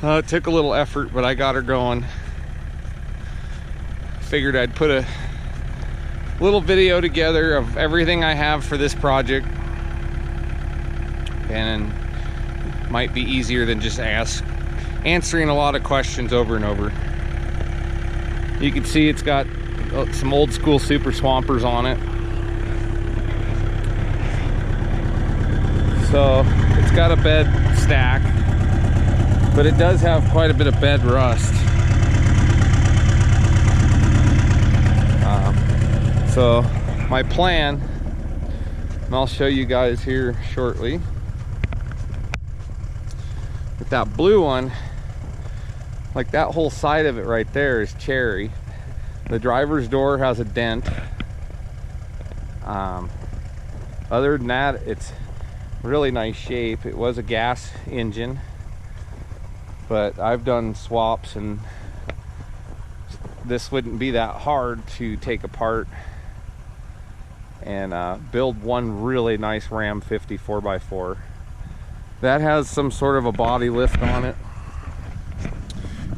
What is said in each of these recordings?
It took a little effort, but I got her going. Figured I'd put a little video together of everything I have for this project, and might be easier than just answering a lot of questions over and over. You can see it's got some old school Super Swampers on it. So it's got a bed stack, but it does have quite a bit of bed rust. So my plan, and I'll show you guys here shortly, with that blue one, like that whole side of it right there is cherry. The driver's door has a dent. Other than that, it's really nice shape. It was a gas engine, but I've done swaps and this wouldn't be that hard to take apart and build one really nice Ram 50 4x4 that has some sort of a body lift on it.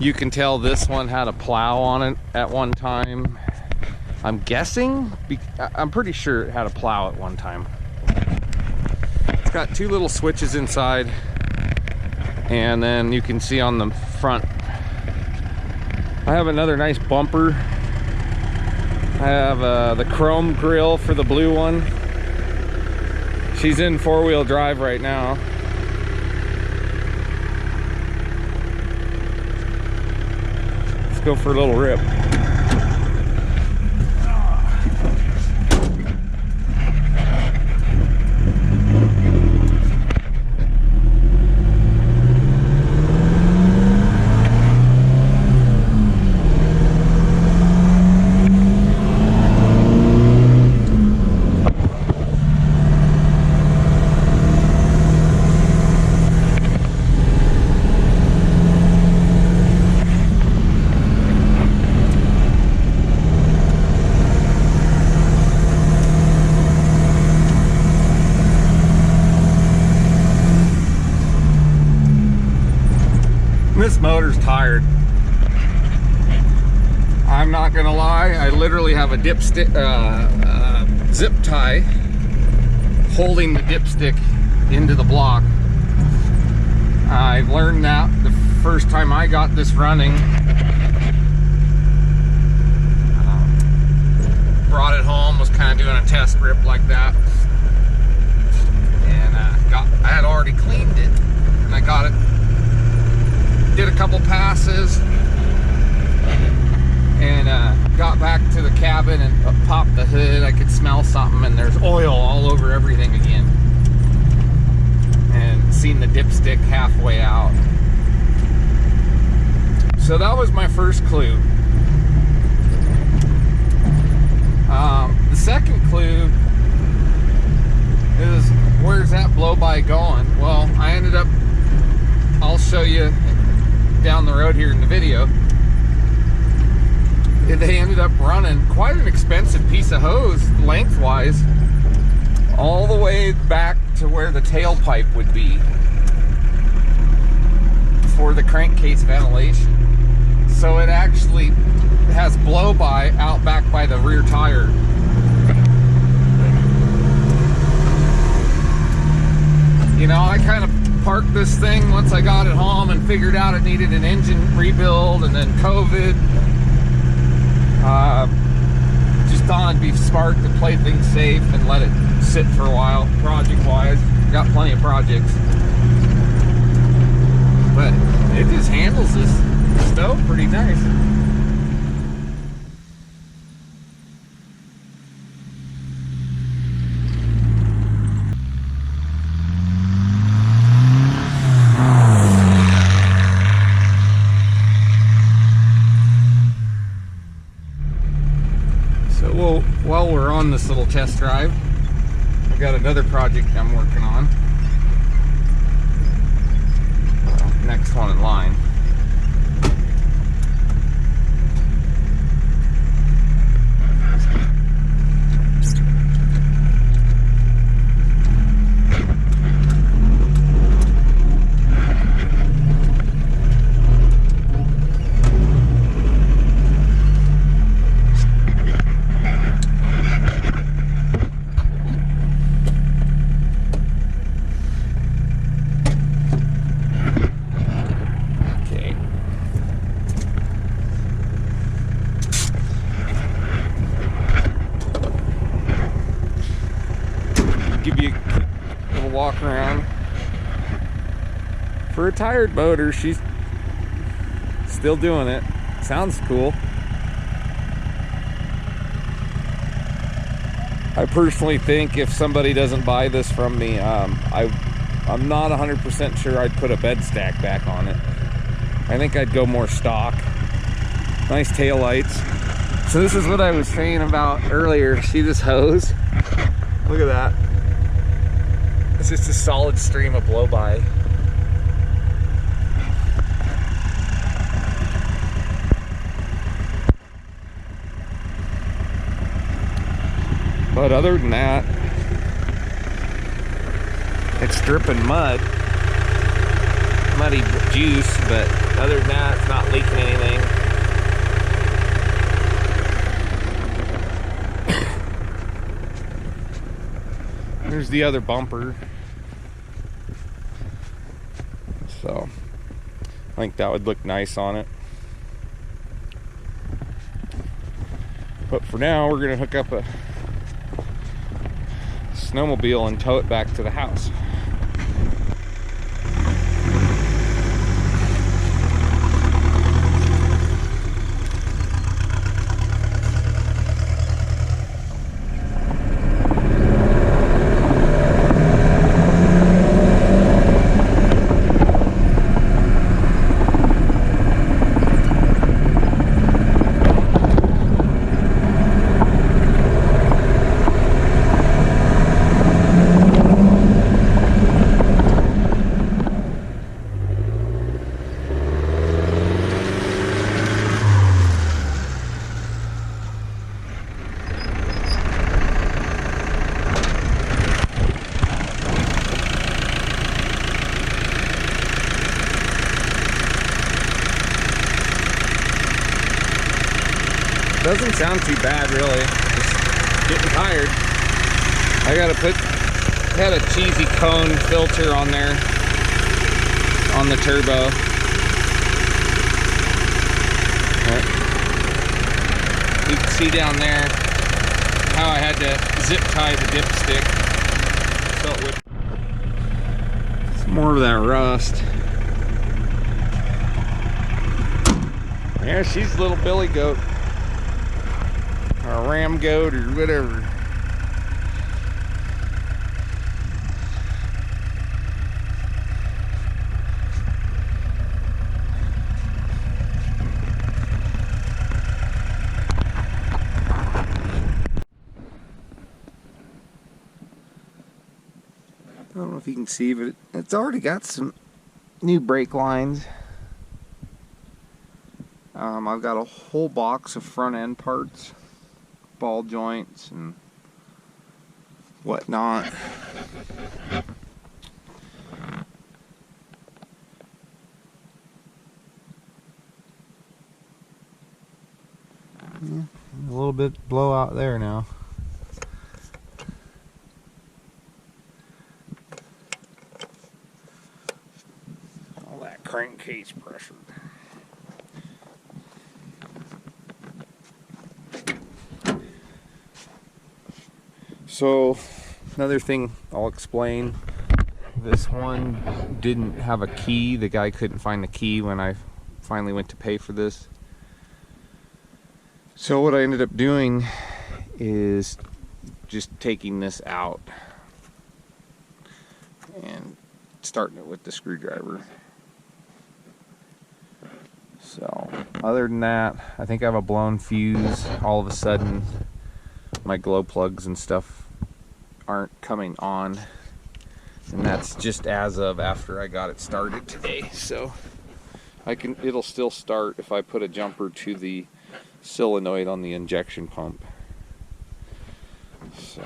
You can tell this one had a plow on it at one time. I'm guessing, I'm pretty sure it had a plow at one time. It's got two little switches inside, and then you can see on the front I have another nice bumper. I have the chrome grille for the blue one. She's in four-wheel drive right now. Let's go for a little rip. This motor's tired. I'm not gonna lie, I literally have a dipstick, zip tie holding the dipstick into the block. I've learned that the first time I got this running. Brought it home, was kind of doing a test rip like that, and I had already cleaned it, and I got it. Did a couple passes and got back to the cabin and popped the hood. I could smell something, and there's oil all over everything again, and seen the dipstick halfway out. So that was my first clue. The second clue is, where's that blow-by going? Well, I ended up, I'll show you down the road here in the video. They ended up running quite an expensive piece of hose lengthwise all the way back to where the tailpipe would be for the crankcase ventilation. So it actually has blow-by out back by the rear tire. You know, I kind of parked this thing once I got it home and figured out it needed an engine rebuild, and then COVID. Just thought it'd be smart to play things safe and let it sit for a while, project-wise. Got plenty of projects. But it just handles this stove pretty nice. While we're on this little test drive, I've got another project I'm working on. Next one in line. walk around. For a tired motor, she's still doing it. Sounds cool. I personally think if somebody doesn't buy this from me, I'm not 100% sure I'd put a bed stack back on it. I think I'd go more stock. Nice tail lights. So this is what I was saying about earlier. See this hose? Look at that. It's just a solid stream of blow-by. But other than that, it's dripping muddy juice, but other than that, it's not leaking anything. There's the other bumper. So, I think that would look nice on it. But for now, we're gonna hook up a snowmobile and tow it back to the house. Doesn't sound too bad, really. Just getting tired. I gotta had a cheesy cone filter on there on the turbo. Right. You can see down there how I had to zip tie the dipstick so it would. It's more of that rust. Yeah, she's a little billy goat. Or a ram goat or whatever. I don't know if you can see, but it's already got some new brake lines. I've got a whole box of front end parts, ball joints and whatnot. Yeah, a little bit blowout there now. All that crankcase pressure. So another thing I'll explain, this one didn't have a key. The guy couldn't find the key when I finally went to pay for this. So what I ended up doing is just taking this out and starting it with the screwdriver. So other than that, I think I have a blown fuse. All of a sudden my glow plugs and stuff aren't coming on, and that's just as of after I got it started today. So it'll still start if I put a jumper to the solenoid on the injection pump. So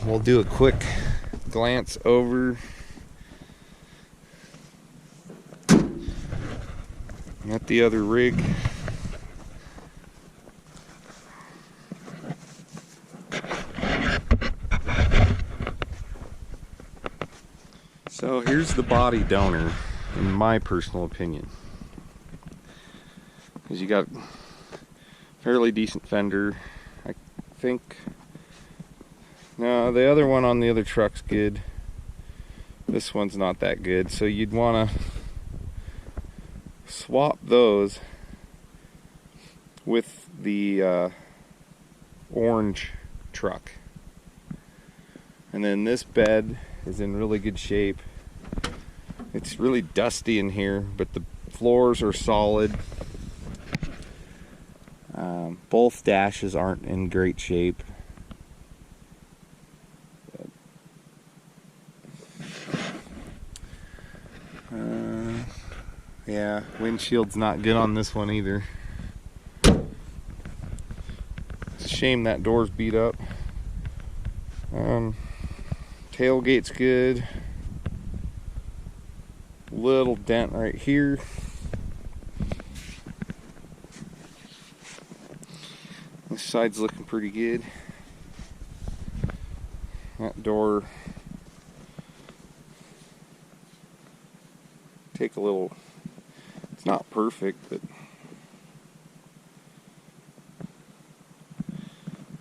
we'll do a quick glance over at the other rig. So here's the body donor, in my personal opinion. Because you got fairly decent fender. I think Now the other one on the other truck's good. This one's not that good, so you'd want to swap those with the orange truck. And then this bed is in really good shape. It's really dusty in here, but the floors are solid. Both dashes aren't in great shape. Yeah, windshield's not good on this one either. It's a shame that door's beat up. Tailgate's good. Little dent right here. This side's looking pretty good. That door, take a little, it's not perfect, but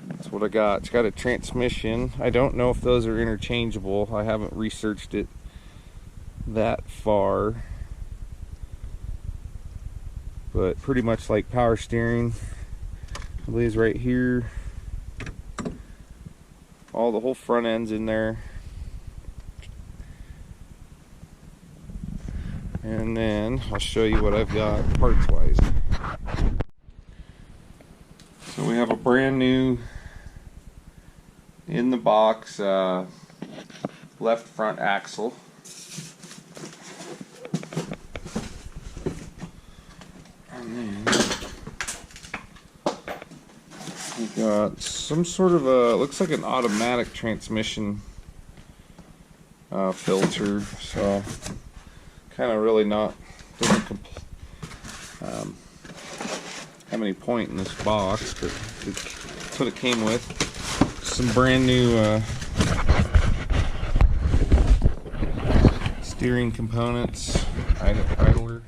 that's what I got. It's got a transmission. I don't know if those are interchangeable. I haven't researched it that far, but pretty much like power steering. I believe it's right here. The whole front end's in there. And then I'll show you what I've got parts wise. So we have a brand new in the box left front axle. And then we got some sort of a, looks like an automatic transmission filter. So kind of really not, doesn't have any point in this box, but that's what it came with. Some brand new steering components, idler.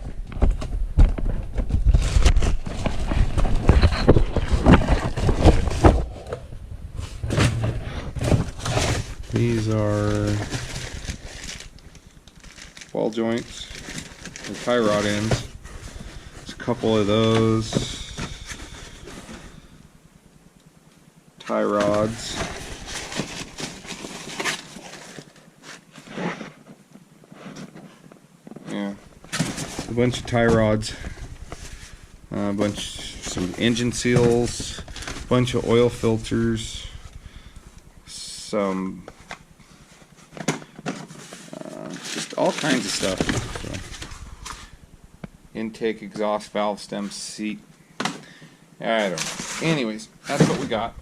These are ball joints and tie rod ends. There's a couple of those tie rods. Yeah, a bunch of tie rods, some engine seals, a bunch of oil filters, some just all kinds of stuff. So, intake, exhaust valve, stem, seat. I don't know. Anyways, that's what we got.